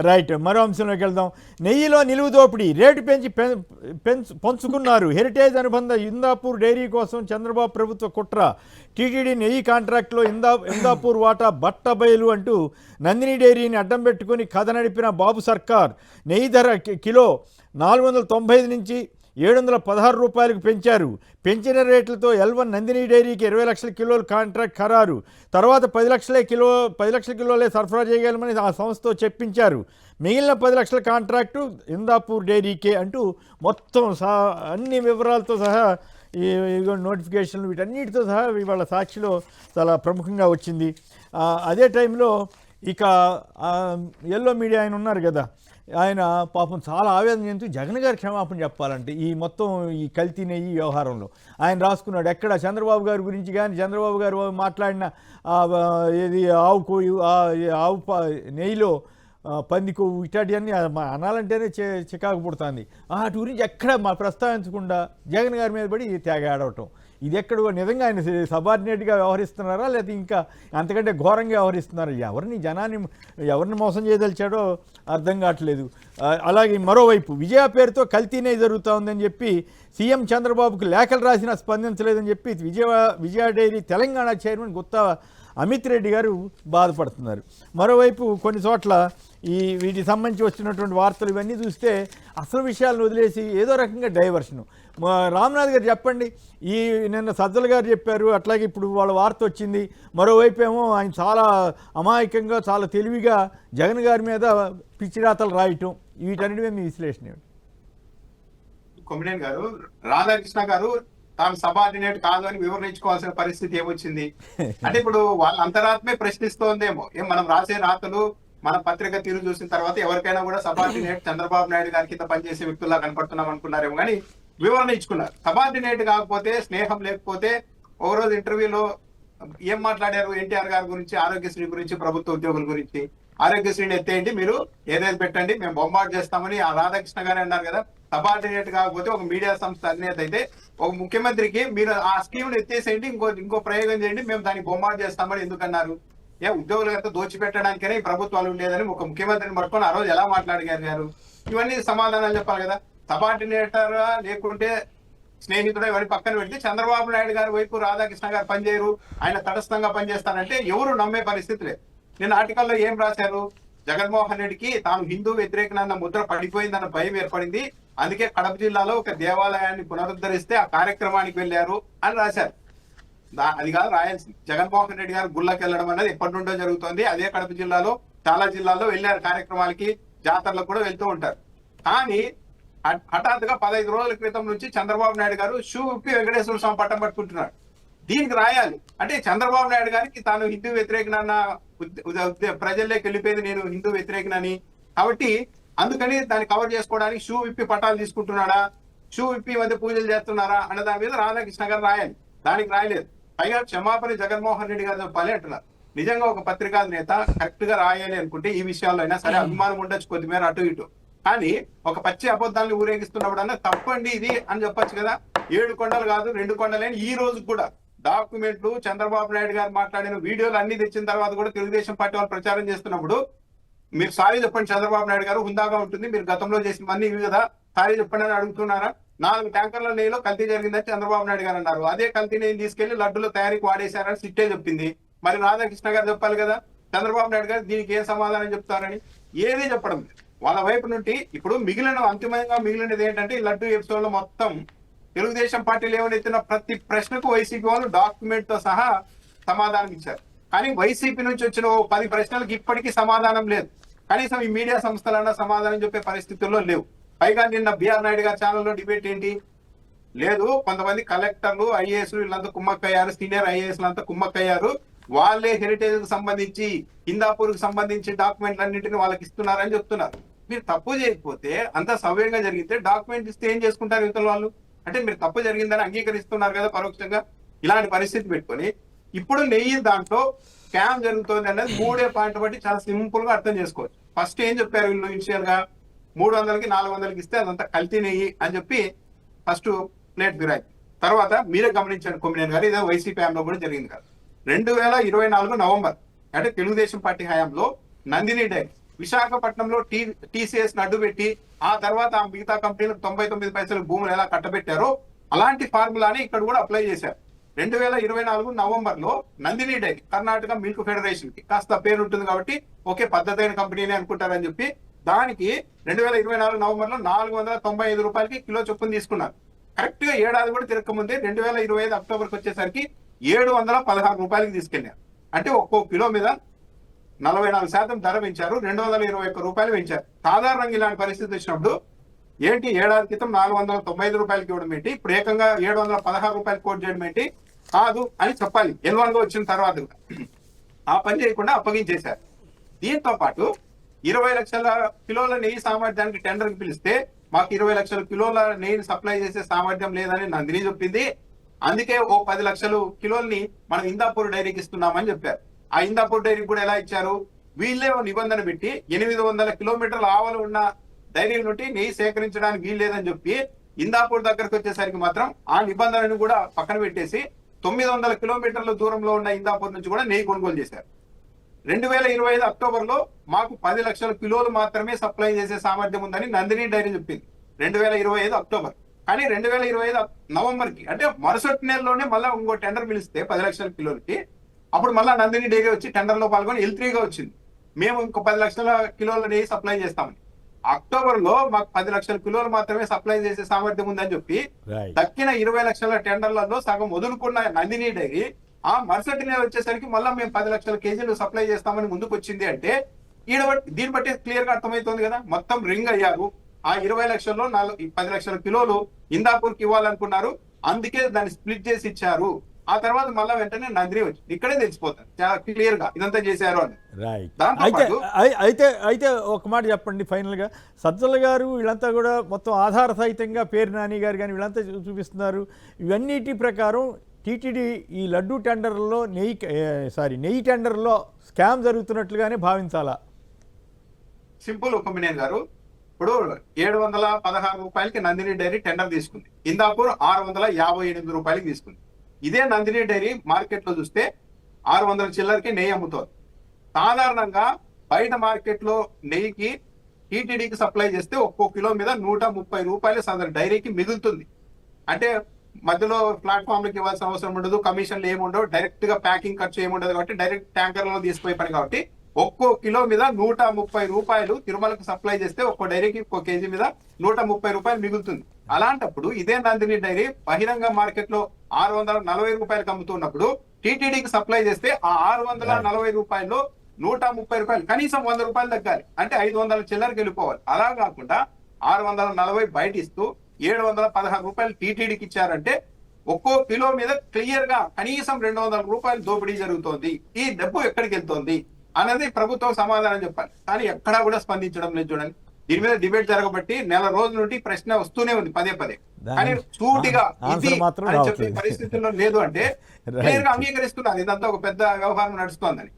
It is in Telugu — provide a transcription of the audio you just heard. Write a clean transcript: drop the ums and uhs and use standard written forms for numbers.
రైట్. మరో అంశంలోకి వెళ్దాం. నెయ్యిలో నిలువు దోపిడీ, రేటు పెంచి పంచుకున్నారు. హెరిటేజ్ అనుబంధ ఇందాపూర్ డైరీ కోసం చంద్రబాబు ప్రభుత్వ కుట్ర. టీటీడీ నెయ్యి కాంట్రాక్టులో ఇందాపూర్ వాటా బట్టబయలు అంటూ నందిని డైరీని అడ్డం పెట్టుకుని కథ నడిపిన బాబు సర్కార్. నెయ్యి ధర కిలో 495 నుంచి 716 రూపాయలకు పెంచారు. పెంచిన రేట్లతో L1 నందిని డైరీకి 20 లక్షల కిలోల కాంట్రాక్ట్ ఖరారు. తర్వాత 10 లక్షల కిలోలే సరఫరా చేయగలమని ఆ సంస్థతో చెప్పించారు. మిగిలిన 10 లక్షల కాంట్రాక్టు ఇందాపూర్ డైరీకే అంటూ మొత్తం అన్ని వివరాలతో సహా ఈ నోటిఫికేషన్లు వీటన్నిటితో సహా ఇవాళ సాక్షిలో చాలా ప్రముఖంగా వచ్చింది. అదే టైంలో ఇక ఎల్లో మీడియా ఆయన ఉన్నారు కదా, ఆయన పాపం చాలా ఆవేదన చెందుతూ జగన్ గారి క్షమాపణ చెప్పాలంటే ఈ మొత్తం ఈ కల్తీ నెయ్యి వ్యవహారంలో ఆయన రాసుకున్నాడు. ఎక్కడ చంద్రబాబు గారి గురించి కానీ చంద్రబాబు గారు మాట్లాడిన ఏది ఆవు నెయ్యిలో పంది కొవ్వు ఇట్లాంటివన్నీ అనాలంటేనే చికాకు పుడుతుంది. వాటి గురించి ఎక్కడ ప్రస్తావించకుండా జగన్ గారి మీద పడి తెగ ఆడవటం, ఇది ఎక్కడ నిజంగా ఆయన సబార్డినేట్గా వ్యవహరిస్తున్నారా లేదా ఇంకా అంతకంటే ఘోరంగా వ్యవహరిస్తున్నారా? ఎవరిని మోసం చేయదలిచాడో అర్థం కావట్లేదు. అలాగే మరోవైపు విజయ పేరుతో కల్తీనే జరుగుతూ ఉందని చెప్పి సీఎం చంద్రబాబుకు లేఖలు రాసినా స్పందించలేదని చెప్పి విజయ డైరీ తెలంగాణ చైర్మన్ గుత్తా అమిత్ రెడ్డి గారు బాధపడుతున్నారు. మరోవైపు కొన్ని చోట్ల వీటికి సంబంధించి వచ్చినటువంటి వార్తలు ఇవన్నీ చూస్తే అసలు విషయాలను వదిలేసి ఏదో రకంగా డైవర్షను. రామ్నాథ్ గారు చెప్పండి, నిన్న సజ్జల గారు చెప్పారు, అట్లాగే ఇప్పుడు వాళ్ళ వార్త వచ్చింది. మరోవైపు ఏమో ఆయన చాలా అమాయకంగా చాలా తెలివిగా జగన్ గారి మీద పిచ్చిరాతలు రాయటం, వీటన్నిటి మీద మీ విశ్లేషణ ఏమిటి? కొమ్మినేని గారు, రాధాకృష్ణ గారు తాను సబార్డినేట్ కాదు అని వివరించుకోవాల్సిన పరిస్థితి ఏమొచ్చింది అంటే ఇప్పుడు వాళ్ళ అంతరాత్మే ప్రశ్నిస్తోందేమో. మనం రాసే రాతలు మన పత్రిక తీరు చూసిన తర్వాత ఎవరికైనా కూడా సబార్డినేట్ చంద్రబాబు నాయుడు గారి కింద పనిచేసే వ్యక్తుల్లా కనపడుతున్నాం అనుకున్నారేమో, కానీ వివరణ ఇచ్చుకున్నారు. సబార్డినేట్ కాకపోతే, స్నేహం లేకపోతే, ఒక రోజు ఇంటర్వ్యూలో ఏం మాట్లాడారు ఎన్టీఆర్ గారి గురించి, ఆరోగ్యశ్రీ గురించి, ప్రభుత్వ ఉద్యోగుల గురించి. ఆరోగ్యశ్రీని ఎత్తేయండి, మీరు ఏదైతే పెట్టండి, మేము బొంబాటు చేస్తామని ఆ రాధాకృష్ణ గారు అన్నారు కదా. సబార్డినేట్ కాకపోతే ఒక మీడియా సంస్థ అధినేత అయితే ఒక ముఖ్యమంత్రికి మీరు ఆ స్కీమ్ ఎత్తేసేయండి, ఇంకో ప్రయోగం చేయండి, మేము దాన్ని బొంబాటు చేస్తామని ఎందుకన్నారు? ఉద్యోగులంతా దోచిపెట్టడానికనే ఈ ప్రభుత్వాలు ఉండేదని ఒక ముఖ్యమంత్రిని పట్టుకొని ఆ రోజు ఎలా మాట్లాడగలిగారు? ఇవన్నీ సమాధానాలు చెప్పాలి కదా. సబార్డినేటరా లేకుంటే స్నేహితుడు ఇవన్నీ పక్కన పెడితే చంద్రబాబు నాయుడు గారి వైపు రాధాకృష్ణ గారు పనిచేయరు, ఆయన తటస్థంగా పనిచేస్తారంటే ఎవరు నమ్మే పరిస్థితి లేదు. నేను ఆర్టికల్లో ఏం రాశారు? జగన్మోహన్ రెడ్డికి తాను హిందూ వ్యతిరేకనన్న ముద్ర పడిపోయిందన్న భయం ఏర్పడింది, అందుకే కడప జిల్లాలో ఒక దేవాలయాన్ని పునరుద్ధరిస్తే ఆ కార్యక్రమానికి వెళ్ళారు అని రాశారు. అది కాదు రాయాల్సింది. జగన్మోహన్ రెడ్డి గారు గుళ్ళకి వెళ్ళడం అనేది ఎప్పటి నుండో జరుగుతోంది. అదే కడప జిల్లాలో చాలా జిల్లాల్లో వెళ్ళారు, కార్యక్రమాలకి జాతరలకు కూడా వెళ్తూ ఉంటారు. కానీ హఠాత్తుగా 15 రోజుల క్రితం నుంచి చంద్రబాబు నాయుడు గారు షూ విప్పి వెంకటేశ్వర స్వామి పట్టం పట్టుకుంటున్నాడు. దీనికి రాయాలి అంటే చంద్రబాబు నాయుడు గారికి తాను హిందూ వ్యతిరేకనన్న ప్రజల్లోకి వెళ్ళిపోయింది, నేను హిందూ వ్యతిరేకనని. కాబట్టి అందుకని దాన్ని కవర్ చేసుకోవడానికి షూ విప్పి పట్టాలు తీసుకుంటున్నాడా, షూ విప్పి మధ్య పూజలు చేస్తున్నారా అన్న దాని మీద రాధాకృష్ణ గారు రాయాలి. దానికి రాయలేదు. పైగా క్షమాపణ జగన్మోహన్ రెడ్డి గారు చెప్పాలి అంటున్నారు. నిజంగా ఒక పత్రికా నేత కరెక్ట్ గా రాయాలి అనుకుంటే ఈ విషయాల్లో అయినా సరే అభిమానం ఉండొచ్చు కొద్దిమేర అటు ఇటు, కానీ ఒక పచ్చి అబద్ధాన్ని ఊరేగిస్తున్నప్పుడన్నా తప్పండి ఇది అని చెప్పొచ్చు కదా. 7 కొండలు కాదు 2 కొండలని ఈ రోజు కూడా డాక్యుమెంట్లు చంద్రబాబు నాయుడు గారు మాట్లాడిన వీడియోలు అన్ని తెచ్చిన తర్వాత కూడా తెలుగుదేశం పార్టీ వాళ్ళు ప్రచారం చేస్తున్నప్పుడు మీరు సారీ చెప్పండి చంద్రబాబు నాయుడు గారు, హుందాగా ఉంటుంది, మీరు గతంలో చేసినవన్నీ ఇవి కదా, సారీ చెప్పండి అని అడుగుతున్నారా? 4 ట్యాంకర్ల నెయ్యిలో కల్తీ జరిగిందని చంద్రబాబు నాయుడు గారు అన్నారు. అదే కల్తీ నెయ్యి తీసుకెళ్లి లడ్డులో తయారీకి వాడేశారని సిట్టే చెప్పింది. మరి రాధాకృష్ణ గారు చెప్పాలి కదా. చంద్రబాబు నాయుడు గారు దీనికి ఏం సమాధానం చెప్తారని ఏది చెప్పడం వాళ్ళ వైపు నుండి. ఇప్పుడు అంతిమంగా మిగిలినది ఏంటంటే ఈ లడ్డు ఎపిసోడ్ లో మొత్తం తెలుగుదేశం పార్టీలు ఏమనెత్తిన ప్రతి ప్రశ్నకు వైసీపీ వాళ్ళు డాక్యుమెంట్ తో సహా సమాధానం ఇచ్చారు. కానీ వైసీపీ నుంచి వచ్చిన 10 ప్రశ్నలకు ఇప్పటికీ సమాధానం లేదు. కనీసం ఈ మీడియా సంస్థలన్నా సమాధానం చెప్పే పరిస్థితుల్లో లేవు. పైగా నిన్న బిఆర్ నాయుడు గారి ఛానల్లో డిబేట్ ఏంటి లేదు, కొంతమంది కలెక్టర్లు ఐఏఎస్ వీళ్ళంతా కుమ్మక్కయ్యారు, సీనియర్ ఐఏఎస్ అంతా కుమ్మక్కయ్యారు, వాళ్ళే హెరిటేజ్ కు సంబంధించి హిందాపూర్ కు సంబంధించి డాక్యుమెంట్లు అన్నింటినీ వాళ్ళకి ఇస్తున్నారని చెప్తున్నారు. మీరు తప్పు చేయకపోతే అంత సవ్యంగా జరిగితే డాక్యుమెంట్ ఇస్తే ఏం చేసుకుంటారు ఇతర వాళ్ళు? అంటే మీరు తప్పు జరిగిందని అంగీకరిస్తున్నారు కదా పరోక్షంగా. ఇలాంటి పరిస్థితి పెట్టుకొని ఇప్పుడు నెయ్యి దాంట్లో స్కామ్ జరుగుతుంది అనేది 3 పాయింట్ బట్టి చాలా సింపుల్ గా అర్థం చేసుకోవచ్చు. ఫస్ట్ ఏం చెప్పారు వీళ్ళు ఇనిషియల్ గా 300కి 400కి ఇస్తే అదంతా కల్తీ నెయ్యి అని చెప్పి ఫస్ట్ ప్లేట్ గిరాయి. తర్వాత మీరే గమనించండి కొమ్మినేని గారు, ఇదే వైసీపీ హయాంలో కూడా జరిగింది కాదు. 2024 నవంబర్ అంటే తెలుగుదేశం పార్టీ హయాంలో నందిని డైరీ విశాఖపట్నంలో టీసీఎస్ అడ్డు పెట్టి ఆ తర్వాత ఆ మిగతా కంపెనీలకు 99 పైసలు భూములు ఎలా కట్టబెట్టారో అలాంటి ఫార్ములాని ఇక్కడ కూడా అప్లై చేశారు. 2024 నవంబర్ లో Nandini dairy Karnataka milk federation కి కాస్త పేరు ఉంటుంది కాబట్టి ఓకే పద్ధతైన కంపెనీనే అనుకుంటారని చెప్పి దానికి 2024 నవంబర్ లో 495 రూపాయలకి కిలో చొప్పున తీసుకున్నారు. కరెక్ట్ గా ఏడాది కూడా తిరగకముందే 2025 అక్టోబర్కి వచ్చేసరికి 716 రూపాయలకి తీసుకెళ్లారు. అంటే ఒక్కో కిలో మీద 44% ధర పెంచారు. 221 రూపాయలు పెంచారు. సాధారణంగా ఇలాంటి పరిస్థితి వచ్చినప్పుడు ఏంటి ఏడాది క్రితం 495 రూపాయలకి ఇవ్వడం ఏంటి, ఇప్పుడు ఏకంగా 716 రూపాయలు కోట్ చేయడం ఏంటి, కాదు అని చెప్పాలి L1 గా వచ్చిన తర్వాత. ఆ పని చేయకుండా అప్పగించేశారు. దీంతో పాటు 20 లక్షల కిలోల నెయ్యి సామర్థ్యానికి టెండర్ కి పిలిస్తే మాకు 20 లక్షల కిలోల నెయ్యిని సప్లై చేసే సామర్థ్యం లేదని నందిని చెప్పింది. అందుకే ఓ 10 లక్షల కిలోల్ని మనం ఇందాపూర్ డైరీకి ఇస్తున్నామని చెప్పారు. ఆ ఇందాపూర్ డైరీకి కూడా ఎలా ఇచ్చారు, వీళ్ళే ఓ నిబంధన పెట్టి 800 కిలోమీటర్ల ఆవలు ఉన్న డైరీల నుండి నెయ్యి సేకరించడానికి వీల్లేదని చెప్పి ఇందాపూర్ దగ్గరకు వచ్చేసరికి మాత్రం ఆ నిబంధనను కూడా పక్కన పెట్టేసి 900 కిలోమీటర్ల దూరంలో ఉన్న ఇందాపూర్ నుంచి కూడా నెయ్యి కొనుగోలు చేశారు. 2025 అక్టోబర్ లో మాకు 10 లక్షల కిలోలు మాత్రమే సప్లై చేసే సామర్థ్యం ఉందని నందిని డైరీ చెప్పింది 2025 అక్టోబర్. కానీ 2025 నవంబర్ కి అంటే మరుసటి నెలలోనే మళ్ళీ ఇంకో టెండర్ పిలిస్తే 10 లక్షల కిలోలకి అప్పుడు మళ్ళీ నందిని డైరీ వచ్చి టెండర్ లో పాల్గొని L3 గా వచ్చింది. మేము ఇంకో 10 లక్షల కిలోల నెయ్యి సప్లై చేస్తామని. అక్టోబర్ లో మాకు 10 లక్షల కిలోలు మాత్రమే సప్లై చేసే సామర్థ్యం ఉందని చెప్పి దక్కిన 20 లక్షల టెండర్లలో సగం వదులుకున్న నందిని డైరీ ఆ మరుసటి నెల వచ్చేసరికి మళ్ళీ మేము 10 లక్షల కేజీలు సప్లై చేస్తామని ముందుకు వచ్చింది. అంటే దీన్ని బట్టి క్లియర్ గా అర్థమవుతుంది కదా, మొత్తం రింగ్ అయ్యారు. ఆ 20 లక్షల్లో 10 లక్షల కిలోలు ఇందాపూర్కి ఇవ్వాలనుకున్నారు, అందుకే దాన్ని స్ప్లిట్ చేసి ఇచ్చారు. ఆ తర్వాత మళ్ళీ వెంటనే నందిని వచ్చి ఇక్కడే తెలిసిపోతారు చాలా క్లియర్ గా ఇదంతా చేశారు అని. అయితే ఒక మాట చెప్పండి ఫైనల్ గా, సజ్జల గారు వీళ్ళంతా కూడా మొత్తం ఆధార సహితంగా పేరు నాని గారు కానీ వీళ్ళంతా చూపిస్తున్నారు. ఇవన్నిటి ప్రకారం టీటీడీ ఈ లడ్డూ టెండర్లో నెయ్యి టెండర్లో స్కామ్ జరుగుతున్నట్లుగానే భావించాలా? సింపుల్ కొమ్మినేని గారు, ఇప్పుడు 716 రూపాయలకి నందిని డైరీ టెండర్ తీసుకుంది, ఇందాపూర్ 658 రూపాయలకి తీసుకుంది. ఇదే నందిని డైరీ మార్కెట్ లో చూస్తే 600 చిల్లరకి నెయ్యి అమ్ముతోంది. సాధారణంగా బయట మార్కెట్ లో నెయ్యికి టీటీడీకి సప్లై చేస్తే ఒక్కో కిలో మీద 130 రూపాయలు సదరు డైరీకి మిగులుతుంది. అంటే మధ్యలో ప్లాట్ఫామ్ లకు ఇవ్వాల్సిన అవసరం ఉండదు, కమిషన్లు ఏముండవు, డైరెక్ట్ గా ప్యాకింగ్ ఖర్చు ఏముండదు కాబట్టి డైరెక్ట్ ట్యాంకర్లలో తీసుకుపోయే పని కాబట్టి ఒక్కో కిలో మీద 130 రూపాయలు తిరుమలకు సప్లై చేస్తే ఒక్కో డైరీకి ఒక్కో కేజీ మీద 130 రూపాయలు మిగులుతుంది. అలాంటప్పుడు ఇదే నందిని డైరీ బహిరంగ మార్కెట్ లో 640 రూపాయలకు అమ్ముతున్నప్పుడు టీటీడీకి సప్లై చేస్తే ఆ 640 రూపాయల్లో 130 రూపాయలు కనీసం 100 రూపాయలు తగ్గాలి, అంటే 500 చిల్లరకి వెళ్ళిపోవాలి. అలా కాకుండా 640 బయట ఇస్తూ 716 రూపాయలు టీటీడీకి ఇచ్చారంటే ఒక్కో కిలో మీద క్లియర్ గా కనీసం 200 రూపాయలు దోపిడీ జరుగుతోంది. ఈ డబ్బు ఎక్కడికి వెళ్తోంది అనేది ప్రభుత్వం సమాధానం చెప్పాలి. కానీ ఎక్కడా కూడా స్పందించడం లేదు. చూడండి, దీని మీద డిబేట్ జరగబట్టి నెల రోజుల నుండి ప్రశ్న వస్తూనే ఉంది పదే పదే, కానీ సూటిగా ఇది అని చెప్పే పరిస్థితుల్లో లేదు. అంటే క్లియర్ గా అంగీకరిస్తున్నారు ఇదంతా ఒక పెద్ద వ్యవహారం నడుస్తోందని.